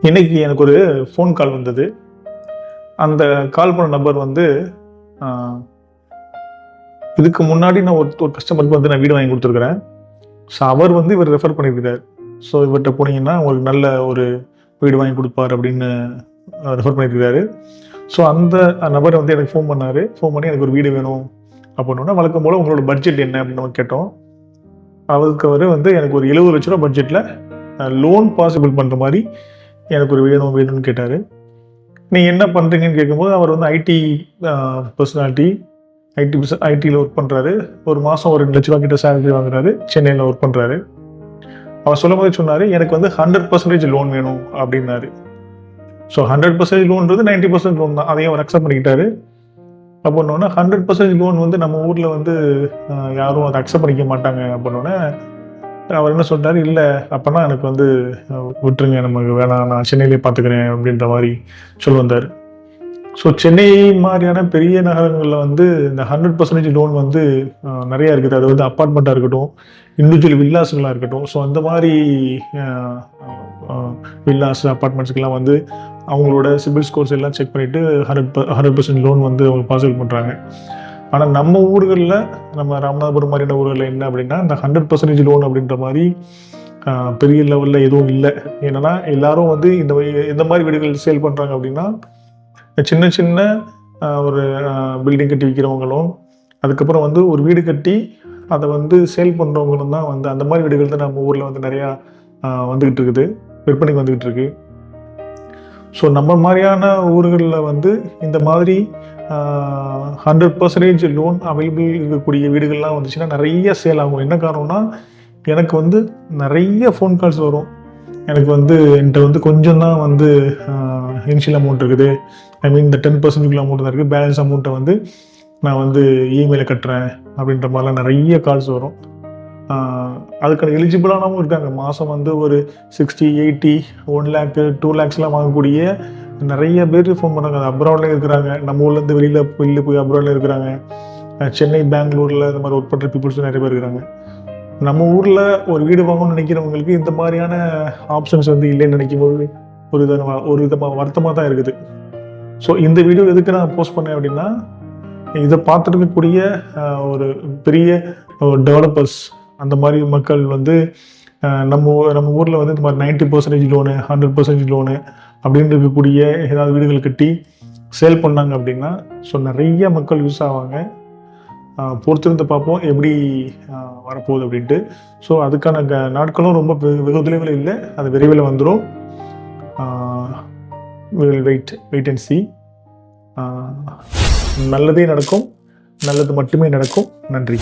இன்னைக்கு எனக்கு ஒரு ஃபோன் கால் வந்தது. அந்த கால் பண்ண நபர் வந்து இதுக்கு முன்னாடி நான் ஒரு கஸ்டமருக்கு வந்து நான் வீடு வாங்கி கொடுத்துருக்குறேன். ஸோ அவர் வந்து இவர் ரெஃபர் பண்ணியிருக்கிறார். ஸோ இவர்கிட்ட போனீங்கன்னா உங்களுக்கு நல்ல ஒரு வீடு வாங்கி கொடுப்பார் அப்படின்னு ரெஃபர் பண்ணியிருக்கிறாரு. ஸோ அந்த நபர் வந்து எனக்கு ஃபோன் பண்ணார். ஃபோன் பண்ணி எனக்கு ஒரு வீடு வேணும் அப்படின்னா, வழக்கம் போல் உங்களோட பட்ஜெட் என்ன அப்படின்னு நம்ம கேட்டோம். அவருக்கு அவர் வந்து எனக்கு ஒரு 70 லட்ச ரூபா பட்ஜெட்டில் லோன் பாசிபிள் பண்ணுற மாதிரி எனக்கு ஒரு வேணும்னு கேட்டார். நீங்கள் என்ன பண்ணுறீங்கன்னு கேட்கும்போது, அவர் வந்து ஐடி பர்சனாலிட்டி, ஐடியில் ஒர்க் பண்ணுறாரு. ஒரு மாதம் ஒரு 2 லட்ச ரூபா கிட்ட சேலரி வாங்குறாரு. சென்னையில் ஒர்க் பண்ணுறாரு. அவர் சொல்லும் போது சொன்னார், எனக்கு வந்து 100% லோன் வேணும் அப்படின்னாரு. ஸோ 100% லோன்றது 90% லோன் தான். அதையும் அவர் அக்செப்ட் பண்ணிக்கிட்டாரு. அப்படின்னோடனே 100% லோன் வந்து நம்ம ஊரில் வந்து யாரும் அதை அக்செப்ட் பண்ணிக்க மாட்டாங்க அப்படின்னோடனே அவர் என்ன சொல்லிட்டாரு, இல்லை அப்போனா எனக்கு வந்து விட்டுருங்க, நமக்கு வேணாம், நான் சென்னையிலே பார்த்துக்கிறேன் அப்படின்ற மாதிரி சொல்லி வந்தார். ஸோ சென்னை மாதிரியான பெரிய நகரங்களில் வந்து இந்த 100% லோன் வந்து நிறையா இருக்குது. அது வந்து அப்பார்ட்மெண்ட்டாக இருக்கட்டும், இண்டிவிஜுவல் வில்லாஸுங்களாக இருக்கட்டும். ஸோ அந்த மாதிரி வில்லாஸ் அப்பார்ட்மெண்ட்ஸுக்கெல்லாம் வந்து அவங்களோட சிபில் ஸ்கோர்ஸ் எல்லாம் செக் பண்ணிவிட்டு 100% லோன் வந்து அவங்க பாசிபிள் பண்ணுறாங்க. ஆனால் நம்ம ஊர்களில், நம்ம ராமநாதபுரம் மாதிரியான ஊர்களில் என்ன அப்படின்னா, இந்த 100% லோன் அப்படின்ற மாதிரி பெரிய லெவலில் எதுவும் இல்லை. ஏன்னா எல்லாரும் வந்து இந்த மாதிரி வீடுகள் சேல் பண்ணுறாங்க அப்படின்னா, சின்ன சின்ன ஒரு பில்டிங் கட்டி விற்கிறவங்களும், அதுக்கப்புறம் வந்து ஒரு வீடு கட்டி அதை வந்து சேல் பண்ணுறவங்களும் தான் வந்து அந்த மாதிரி வீடுகள் தான் நம்ம ஊரில் வந்து நிறையா வந்துக்கிட்டு இருக்குது, விற்பனைக்கு வந்துக்கிட்டு இருக்கு. ஸோ நம்ம மாதிரியான ஊர்களில் வந்து இந்த மாதிரி 100% லோன் அவைலபிள் இருக்கக்கூடிய வீடுகள்லாம் வந்துச்சுன்னா நிறைய சேல் ஆகும். என்ன காரணம்னா, எனக்கு வந்து நிறைய ஃபோன் கால்ஸ் வரும். எனக்கு வந்து என்கிட்ட வந்து கொஞ்சம் தான் வந்து இனிஷியல் அமௌண்ட் இருக்குது, இந்த 10% அமௌண்ட் தான் இருக்குது, பேலன்ஸ் அமௌண்ட்டை வந்து நான் வந்து இஎம்ஐயில் கட்டுறேன் அப்படின்ற மாதிரிலாம் நிறைய கால்ஸ் வரும். அதுக்கான எலிஜிபிளானவங்க இருக்காங்க. மாதம் வந்து ஒரு 60, 80, 1 lakh, 2 lakhsலாம் வாங்கக்கூடிய நிறைய பேர் ஃபோன் பண்ணுறாங்க. அது அப்ராட்லேயும் இருக்கிறாங்க, நம்ம ஊர்லேருந்து வெளியில் போய் அப்ராட்ல இருக்கிறாங்க, சென்னை, பெங்களூரில் இந்த மாதிரி ஒர்க் பண்ணுற பீப்புள்ஸும் நிறைய பேர் இருக்கிறாங்க. நம்ம ஊரில் ஒரு வீடு வாங்கணும்னு நினைக்கிறவங்களுக்கு இந்த மாதிரியான ஆப்ஷன்ஸ் வந்து இல்லைன்னு நினைக்கும் போது ஒரு விதமாக வருத்தமாக தான் இருக்குது. ஸோ இந்த வீடியோ எதுக்கு நான் போஸ்ட் பண்ணேன் அப்படின்னா, இதை பார்த்துருக்கக்கூடிய ஒரு பெரிய டெவலப்பர்ஸ், அந்த மாதிரி மக்கள் வந்து நம்ம ஊரில் வந்து இந்த மாதிரி 90% லோனு, 100% லோனு அப்படின்னு இருக்கக்கூடிய ஏதாவது வீடுகள் கட்டி சேல் பண்ணாங்க அப்படின்னா, ஸோ நிறைய மக்கள் யூஸ் ஆவாங்க. பொறுத்திருந்து பார்ப்போம் எப்படி வரப்போகுது அப்படின்ட்டு. ஸோ அதுக்கான நாட்களும் ரொம்ப வெகு தொலைவில் இல்லை, அது விரைவில் வந்துடும். Wait and see. நல்லதே நடக்கும், நல்லது மட்டுமே நடக்கும். நன்றி.